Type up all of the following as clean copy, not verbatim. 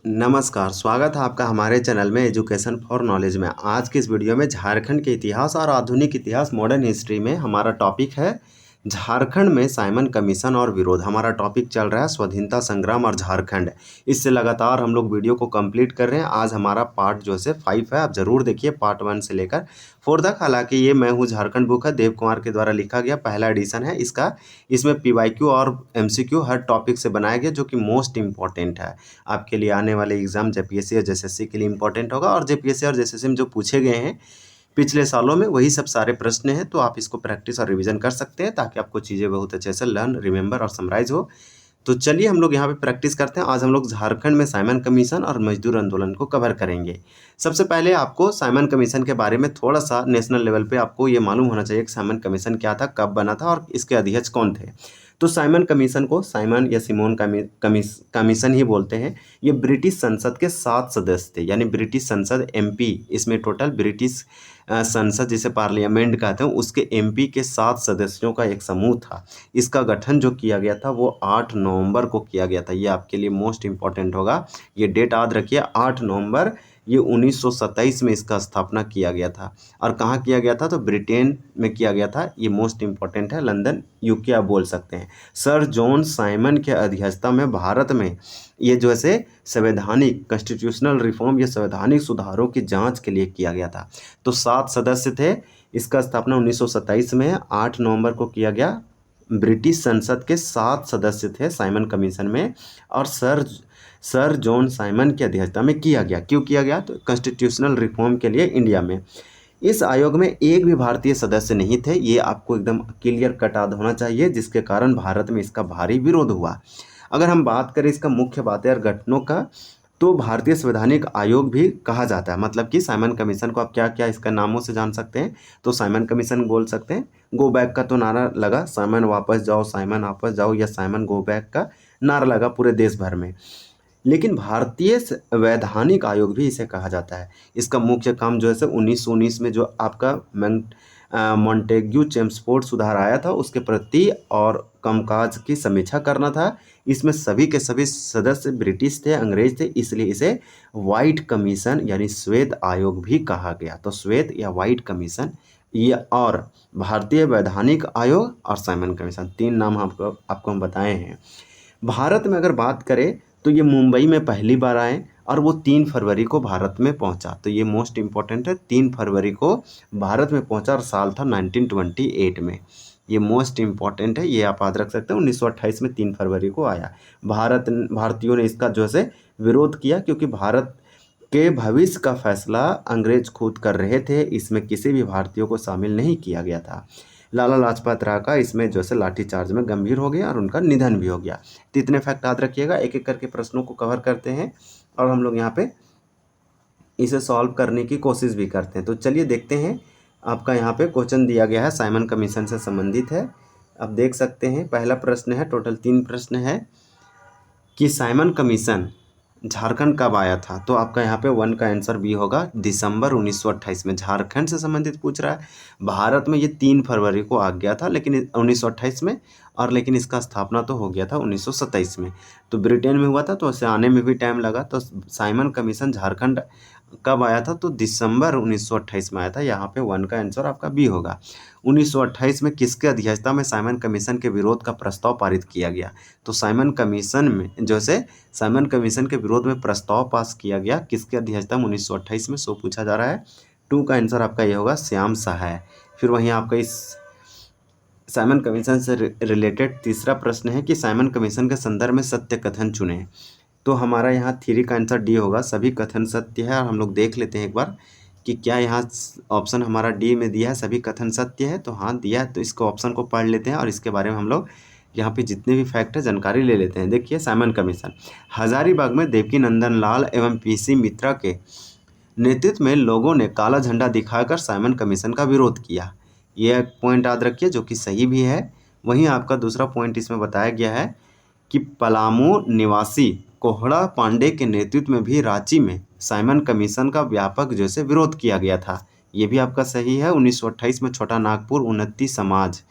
नमस्कार, स्वागत है आपका हमारे चैनल में एजुकेशन फॉर नॉलेज में। आज की इस वीडियो में झारखंड के इतिहास और आधुनिक इतिहास मॉडर्न हिस्ट्री में हमारा टॉपिक है झारखंड में साइमन कमीशन और विरोध। हमारा टॉपिक चल रहा है स्वाधीनता संग्राम और झारखंड। इससे लगातार हम लोग वीडियो को कंप्लीट कर रहे हैं। आज हमारा पार्ट जो है 5 है, आप ज़रूर देखिए पार्ट 1 से लेकर 4 तक। हालांकि ये मैं हूँ झारखंड बुक है, देव कुमार के द्वारा लिखा गया पहला एडिशन है इसका। इसमें PYQ और MCQ हर टॉपिक से बनाया गया, जो कि मोस्ट इंपॉर्टेंट है आपके लिए आने वाले एग्जाम JPSC और JSSC के लिए इंपॉर्टेंट होगा। और JPSC और JSSC में जो पूछे गए हैं पिछले सालों में वही सब सारे प्रश्न हैं, तो आप इसको प्रैक्टिस और रिवीजन कर सकते हैं ताकि आपको चीज़ें बहुत अच्छे से लर्न, रिमेंबर और समराइज हो। तो चलिए हम लोग यहाँ पे प्रैक्टिस करते हैं। आज हम लोग झारखंड में साइमन कमीशन और मजदूर आंदोलन को कवर करेंगे। सबसे पहले आपको साइमन कमीशन के बारे में थोड़ा सा नेशनल लेवल पे आपको ये मालूम होना चाहिए कि साइमन कमीशन क्या था, कब बना था और इसके अध्यक्ष कौन थे। तो साइमन कमीशन को साइमन या सिमोन कमीशन ही बोलते हैं। ये ब्रिटिश संसद के 7 सदस्य थे, यानी ब्रिटिश संसद MP, इसमें टोटल ब्रिटिश संसद जिसे पार्लियामेंट कहते हैं उसके MP के 7 सदस्यों का एक समूह था। इसका गठन जो किया गया था वो 8 नवंबर को किया गया था। ये आपके लिए मोस्ट इंपॉर्टेंट होगा, ये डेट याद रखिए 8 नवंबर। ये 1927 में इसका स्थापना किया गया था। और कहाँ किया गया था? तो ब्रिटेन में किया गया था। ये मोस्ट इंपॉर्टेंट है, लंदन UK आप बोल सकते हैं। सर जॉन साइमन के अध्यक्षता में भारत में ये जो है संवैधानिक कॉन्स्टिट्यूशनल रिफॉर्म या संवैधानिक सुधारों की जांच के लिए किया गया था। तो 7 सदस्य थे। इसका स्थापना 1927 में 8 नवंबर को किया गया। ब्रिटिश संसद के 7 सदस्य थे साइमन कमीशन में, और सर जॉन साइमन की अध्यक्षता में किया गया। क्यों किया गया? तो कॉन्स्टिट्यूशनल रिफॉर्म के लिए इंडिया में। इस आयोग में एक भी भारतीय सदस्य नहीं थे, ये आपको एकदम क्लियर कट होना चाहिए, जिसके कारण भारत में इसका भारी विरोध हुआ। अगर हम बात करें इसका मुख्य बातें और गठनों का, तो भारतीय संवैधानिक आयोग भी कहा जाता है। मतलब कि साइमन कमीशन को आप क्या क्या इसका नामों से जान सकते हैं। तो साइमन कमीशन बोल सकते हैं, गो बैक का तो नारा लगा, साइमन वापस जाओ, साइमन वापस जाओ, या साइमन गो बैक का नारा लगा पूरे देश भर में। लेकिन भारतीय संवैधानिक आयोग भी इसे कहा जाता है। इसका मुख्य काम जो है 1919 में जो आपका मॉन्टेग्यू चेम्सफोर्ड सुधार आया था उसके प्रति और कामकाज की समीक्षा करना था। इसमें सभी के सभी सदस्य ब्रिटिश थे, अंग्रेज थे, इसलिए इसे वाइट कमीशन यानी श्वेत आयोग भी कहा गया। तो श्वेत या वाइट कमीशन, ये और भारतीय वैधानिक आयोग और साइमन कमीशन, 3 नाम आपको हम बताए हैं। भारत में अगर बात करें तो ये मुंबई में पहली बार आए और वो 3 फरवरी को भारत में पहुंचा। तो ये मोस्ट इंपॉर्टेंट है, 3 फरवरी को भारत में पहुंचा और साल था 1928 में। ये मोस्ट इंपॉर्टेंट है, ये आप याद रख सकते हैं। 1928 में 3 फरवरी को आया। भारतीयों ने इसका जो है विरोध किया, क्योंकि भारत के भविष्य का फैसला अंग्रेज खुद कर रहे थे, इसमें किसी भी भारतीयों को शामिल नहीं किया गया था। लाला लाजपत राय का इसमें जो है लाठीचार्ज में गंभीर हो गया और उनका निधन भी हो गया। तो इतने फैक्ट याद रखिएगा, एक एक करके प्रश्नों को कवर करते हैं और हम लोग यहाँ पे इसे सॉल्व करने की कोशिश भी करते हैं। तो चलिए देखते हैं। आपका यहाँ पे क्वेश्चन दिया गया है, साइमन कमीशन से संबंधित है। आप देख सकते हैं पहला प्रश्न है, टोटल 3 प्रश्न है कि साइमन कमीशन झारखंड कब आया था। तो आपका यहाँ पे 1 का आंसर B होगा, दिसंबर 1928 में। झारखंड से संबंधित पूछ रहा है। भारत में ये 3 फरवरी को आ गया था, लेकिन 1928 में, और लेकिन इसका स्थापना तो हो गया था 1927 में। तो ब्रिटेन में हुआ था, तो उसे आने में भी टाइम लगा। तो साइमन कमीशन झारखंड कब आया था? तो दिसंबर 1928 में आया था। यहाँ पे 1 का आंसर आपका B होगा। 1928 में किसके अध्यक्षता में साइमन कमीशन के विरोध का प्रस्ताव पारित किया गया? तो साइमन कमीशन में जो है साइमन कमीशन के विरोध में प्रस्ताव पास किया गया किसके अध्यक्षता में? 1928 में। सो पूछा जा रहा है। 2 का आंसर आपका ये होगा, श्याम सहाय। फिर वहीं आपका इस साइमन कमीशन से रिलेटेड तीसरा प्रश्न है कि साइमन कमीशन के संदर्भ में सत्य कथन चुने। तो हमारा यहाँ 3 का आंसर D होगा, सभी कथन सत्य है। और हम लोग देख लेते हैं एक बार कि क्या यहाँ ऑप्शन हमारा D में दिया है सभी कथन सत्य है। तो हाँ दिया है, तो इसको ऑप्शन को पढ़ लेते हैं और इसके बारे में हम लोग यहाँ पे जितने भी फैक्ट है जानकारी ले लेते हैं। देखिए साइमन कमीशन, हजारीबाग में देवकी नंदन लाल एवं PC मित्रा के नेतृत्व में लोगों ने काला झंडा दिखाकर साइमन कमीशन का विरोध किया। यह पॉइंट याद रखिए, जो कि सही भी है। वहीं आपका दूसरा पॉइंट इसमें बताया गया है कि पलामू निवासी कोहड़ा पांडे के नेतृत्व में भी रांची में साइमन कमीशन का व्यापक जो से विरोध किया गया था। ये भी आपका सही है। 1928 में छोटा नागपुर उन्नति समाज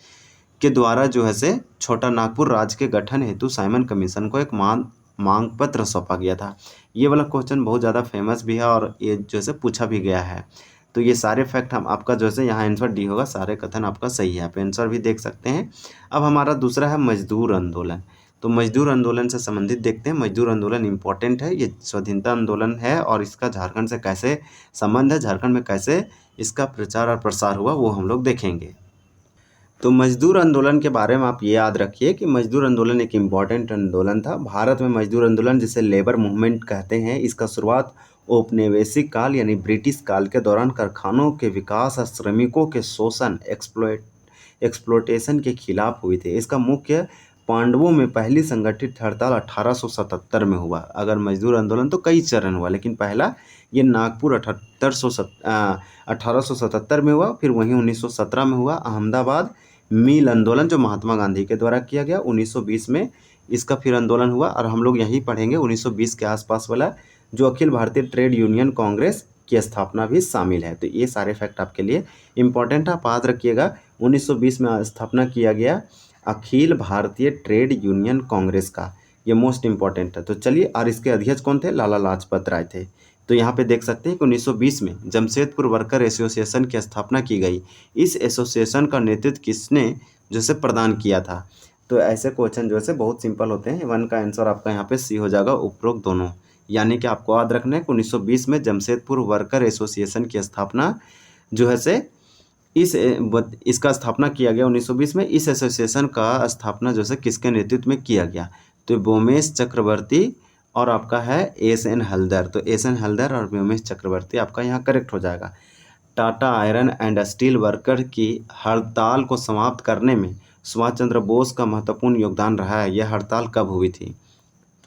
के द्वारा जो है छोटा नागपुर राज्य के गठन हेतु साइमन कमीशन को एक मांग पत्र सौंपा गया था। ये वाला क्वेश्चन बहुत ज़्यादा फेमस भी है और ये जैसे पूछा भी गया है। तो ये सारे फैक्ट हम आपका जैसे यहाँ आंसर डी होगा, सारे कथन आपका सही है, आप आंसर भी देख सकते हैं। अब हमारा दूसरा है मजदूर आंदोलन। तो मजदूर आंदोलन से संबंधित देखते हैं। मजदूर आंदोलन इम्पोर्टेंट है, ये स्वाधीनता आंदोलन है और इसका झारखंड से कैसे संबंध है, झारखंड में कैसे इसका प्रचार और प्रसार हुआ वो हम लोग देखेंगे। तो मजदूर आंदोलन के बारे में आप ये याद रखिए कि मजदूर आंदोलन एक इम्पॉर्टेंट आंदोलन था। भारत में मजदूर आंदोलन जिसे लेबर मूवमेंट कहते हैं, इसका शुरुआत औपनिवेशिक काल यानी ब्रिटिश काल के दौरान कारखानों के विकास और श्रमिकों के शोषण एक्सप्लोटेशन के खिलाफ हुई थी। इसका मुख्य पांडवों में पहली संगठित हड़ताल 1877 में हुआ। अगर मजदूर आंदोलन तो कई चरण हुआ, लेकिन पहला ये नागपुर 1877 में हुआ, फिर वहीं 1917 में हुआ। अहमदाबाद मिल आंदोलन जो महात्मा गांधी के द्वारा किया गया 1920 में, इसका फिर आंदोलन हुआ। और हम लोग यही पढ़ेंगे 1920 के आसपास वाला जो अखिल भारतीय ट्रेड यूनियन कांग्रेस की स्थापना भी शामिल है। तो ये सारे फैक्ट आपके लिए इंपॉर्टेंट है, आप याद रखिएगा। 1920 में स्थापना किया गया अखिल भारतीय ट्रेड यूनियन कांग्रेस का, ये मोस्ट इंपॉर्टेंट है। तो चलिए, और इसके अध्यक्ष कौन थे? लाला लाजपत राय थे। तो यहाँ पे देख सकते हैं कि 1920 में जमशेदपुर वर्कर एसोसिएशन की स्थापना की गई। इस एसोसिएशन का नेतृत्व किसने जैसे प्रदान किया था? तो ऐसे क्वेश्चन जो है बहुत सिंपल होते हैं। 1 का आंसर आपका यहाँ पे सी हो जाएगा, उपरोक्त दोनों। यानी कि आपको याद रखना है कि 1920 में जमशेदपुर वर्कर एसोसिएशन की स्थापना जो है से इसका स्थापना किया गया 1920 में। इस एसोसिएशन का स्थापना जो है किसके नेतृत्व में किया गया? तो व्योमेश चक्रवर्ती और आपका है एस.एन. हल्दर। तो एस.एन. हल्दर और व्योमेश चक्रवर्ती आपका यहाँ करेक्ट हो जाएगा। Tata iron and steel worker की हड़ताल को समाप्त करने में सुभाष चंद्र बोस का महत्वपूर्ण योगदान रहा है। यह हड़ताल कब हुई थी?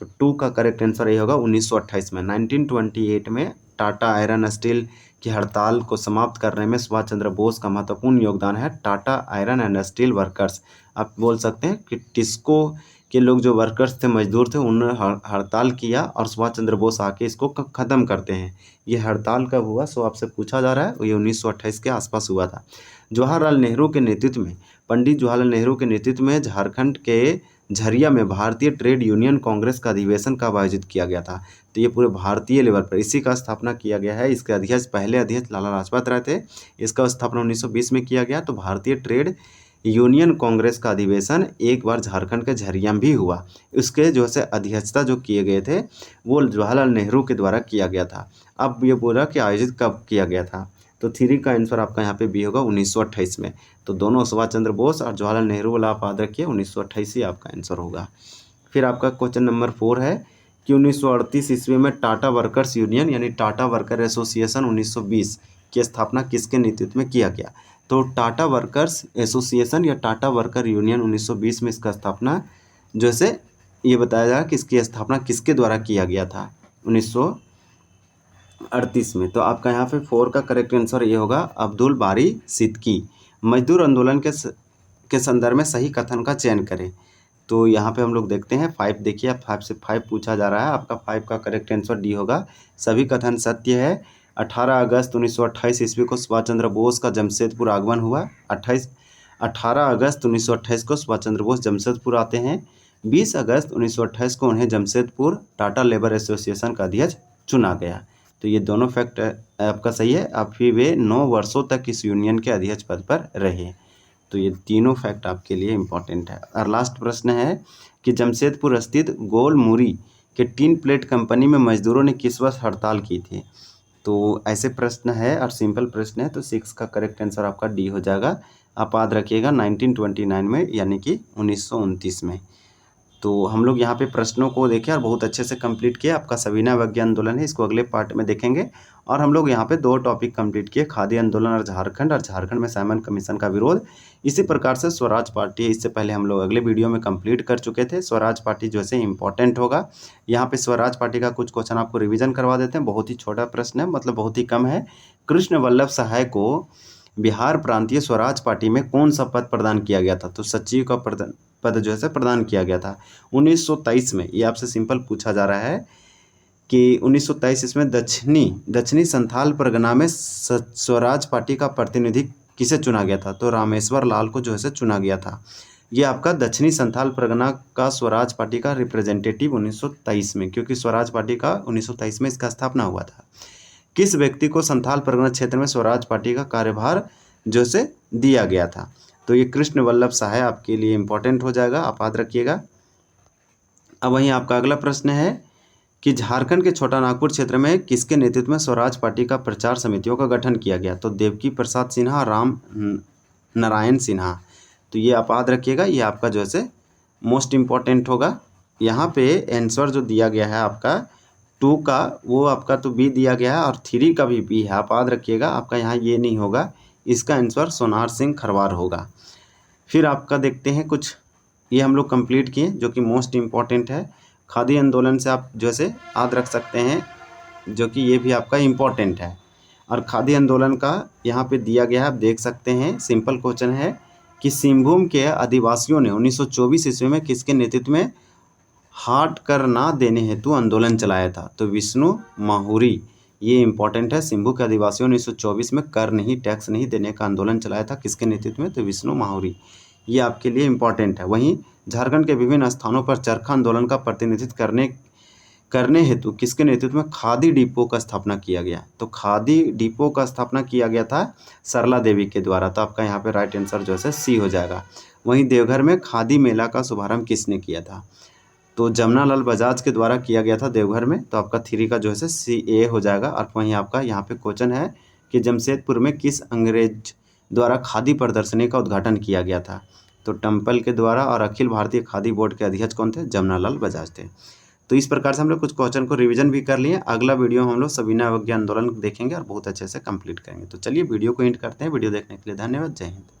तो 2 का करेक्ट आंसर ये होगा 1928 में। 1928 में टाटा आयरन स्टील की हड़ताल को समाप्त करने में सुभाष चंद्र बोस का महत्वपूर्ण योगदान है। Tata iron and steel workers, आप बोल सकते हैं कि टिस्को के लोग जो वर्कर्स थे, मजदूर थे, उन्होंने हड़ताल किया और सुभाष चंद्र बोस आके इसको ख़त्म करते हैं। ये हड़ताल कब हुआ? सो आपसे पूछा जा रहा है, ये 1928 के आसपास हुआ था। जवाहरलाल नेहरू के नेतृत्व में, पंडित जवाहरलाल नेहरू के नेतृत्व में झारखंड के झरिया में भारतीय ट्रेड यूनियन कांग्रेस का अधिवेशन कब आयोजित किया गया था? तो ये पूरे भारतीय लेवल पर इसी का स्थापना किया गया है। इसके अध्यक्ष, पहले अध्यक्ष लाला लाजपत राय थे। इसका स्थापना 1920 में किया गया। तो भारतीय ट्रेड यूनियन कांग्रेस का अधिवेशन एक बार झारखंड के झरिया में भी हुआ। उसके जो है अध्यक्षता जो किए गए थे वो जवाहरलाल नेहरू के द्वारा किया गया था। अब ये बोला कि आयोजित कब किया गया था? तो 3 का आंसर आपका यहाँ पे बी होगा 1928 में। तो दोनों सुभाष चंद्र बोस और जवाहरलाल नेहरू वाला आप याद रखिए, 1928 ही आपका आंसर होगा। फिर आपका क्वेश्चन नंबर 4 है कि 1938 ईस्वी में टाटा वर्कर्स यूनियन यानी टाटा वर्कर एसोसिएशन 1920 की स्थापना किसके नेतृत्व में किया गया? तो टाटा वर्कर्स एसोसिएशन या टाटा वर्कर यूनियन 1920 में इसका स्थापना जैसे ये बताया जाए कि इसकी स्थापना किसके द्वारा किया गया था 1938 में। तो आपका यहाँ पे 4 का करेक्ट आंसर ये होगा अब्दुल बारी सिद्दीकी। मजदूर आंदोलन के संदर्भ में सही कथन का चयन करें। तो यहाँ पे हम लोग देखते हैं 5, देखिए 5 से 5 पूछा जा रहा है। आपका 5 का करेक्ट आंसर डी होगा, सभी कथन सत्य है। 18 अगस्त 1928 ईस्वी को सुभाष चंद्र बोस का जमशेदपुर आगमन हुआ। 18 अगस्त 1928 को सुभाष चंद्र बोस जमशेदपुर आते हैं। 20 अगस्त 1928 को उन्हें जमशेदपुर टाटा लेबर एसोसिएशन का अध्यक्ष चुना गया। तो ये दोनों फैक्ट आपका सही है। अब फिर वे 9 वर्षों तक इस यूनियन के अध्यक्ष पद पर रहे। तो ये तीनों फैक्ट आपके लिए इम्पॉर्टेंट है। और लास्ट प्रश्न है कि जमशेदपुर स्थित गोलमुरी के टीन प्लेट कंपनी में मजदूरों ने किस वर्ष हड़ताल की थी? तो ऐसे प्रश्न है और सिंपल प्रश्न है। तो 6 का करेक्ट आंसर आपका डी हो जाएगा। आप याद रखिएगा 1929 में यानी कि 1929 में। तो हम लोग यहाँ पे प्रश्नों को देखें और बहुत अच्छे से कंप्लीट किया। आपका सविनय अवज्ञा आंदोलन है, इसको अगले पार्ट में देखेंगे। और हम लोग यहाँ पे 2 टॉपिक कंप्लीट किए, खादी आंदोलन और झारखंड में साइमन कमीशन का विरोध। इसी प्रकार से स्वराज पार्टी, इससे पहले हम लोग अगले वीडियो में कंप्लीट कर चुके थे। स्वराज पार्टी जो है इंपॉर्टेंट होगा। यहाँ पे स्वराज पार्टी का कुछ क्वेश्चन आपको रिविजन करवा देते हैं। बहुत ही छोटा प्रश्न है, मतलब बहुत ही कम है। कृष्ण वल्लभ सहाय को बिहार प्रांतीय स्वराज पार्टी में कौन सा पद प्रदान किया गया था? तो सचिव का पद जो है प्रदान किया गया था 1923 में। ये आपसे सिंपल पूछा जा रहा है कि 1923 इसमें दक्षिणी संथाल परगना में स्वराज पार्टी का प्रतिनिधि किसे चुना गया था? तो रामेश्वर लाल को जो है चुना गया था। ये आपका दक्षिणी संथाल परगना का स्वराज पार्टी का रिप्रेजेंटेटिव 1923 में, क्योंकि स्वराज पार्टी का 1923 में इसका स्थापना हुआ था। किस व्यक्ति को संथाल परगना क्षेत्र में स्वराज पार्टी का कार्यभार जो से दिया गया था? तो ये कृष्ण वल्लभ सहाय आपके लिए इंपॉर्टेंट हो जाएगा, आप याद रखिएगा। अब वहीं आपका अगला प्रश्न है कि झारखंड के छोटा नागपुर क्षेत्र में किसके नेतृत्व में स्वराज पार्टी का प्रचार समितियों का गठन किया गया? तो देवकी प्रसाद सिन्हा, राम नारायण सिन्हा। तो ये आप याद रखिएगा, ये आपका जो है मोस्ट इम्पॉर्टेंट होगा। यहाँ पे आंसर जो दिया गया है आपका 2 का, वो आपका तो बी दिया गया है और 3 का भी बी है, आप याद रखिएगा। आपका यहाँ ये नहीं होगा, इसका आंसर सोनार सिंह खरवार होगा। फिर आपका देखते हैं कुछ, ये हम लोग कंप्लीट किए जो कि मोस्ट इम्पॉर्टेंट है। खादी आंदोलन से आप जैसे याद रख सकते हैं, जो कि ये भी आपका इम्पॉर्टेंट है। और खादी आंदोलन का यहाँ पे दिया गया है, आप देख सकते हैं। सिंपल क्वेश्चन है कि सिंहभूम के आदिवासियों ने 1924 ईस्वी में किसके नेतृत्व में हाट कर ना देने हेतु आंदोलन चलाया था? तो विष्णु माहुरी। ये इंपॉर्टेंट है। सिंहभूम के आदिवासियों ने 1924 में कर नहीं, टैक्स नहीं देने का आंदोलन चलाया था, किसके नेतृत्व में? तो विष्णु माहुरी। ये आपके लिए इम्पॉर्टेंट है। वहीं झारखंड के विभिन्न स्थानों पर चरखा आंदोलन का प्रतिनिधित्व करने हेतु किसके नेतृत्व में खादी डिपो का स्थापना किया गया? तो खादी डिपो का स्थापना किया गया था सरला देवी के द्वारा। तो आपका यहाँ पे राइट आंसर जो है सी हो जाएगा। वहीं देवघर में खादी मेला का शुभारंभ किसने किया था? तो जमनालाल बजाज के द्वारा किया गया था देवघर में। तो आपका 3 का जो है सी ए हो जाएगा। और वहीं आपका यहाँ पे क्वेश्चन है कि जमशेदपुर में किस अंग्रेज द्वारा खादी प्रदर्शनी का उद्घाटन किया गया था? तो टेम्पल के द्वारा। और अखिल भारतीय खादी बोर्ड के अध्यक्ष कौन थे? जमनालाल बजाज थे। तो इस प्रकार से हम लोग कुछ क्वेश्चन को रिवीजन भी कर लिए। अगला वीडियो हम लोग सविनय अवज्ञा आंदोलन देखेंगे और बहुत अच्छे से कंप्लीट करेंगे। तो चलिए वीडियो को एंड करते हैं। वीडियो देखने के लिए धन्यवाद। जय हिंद।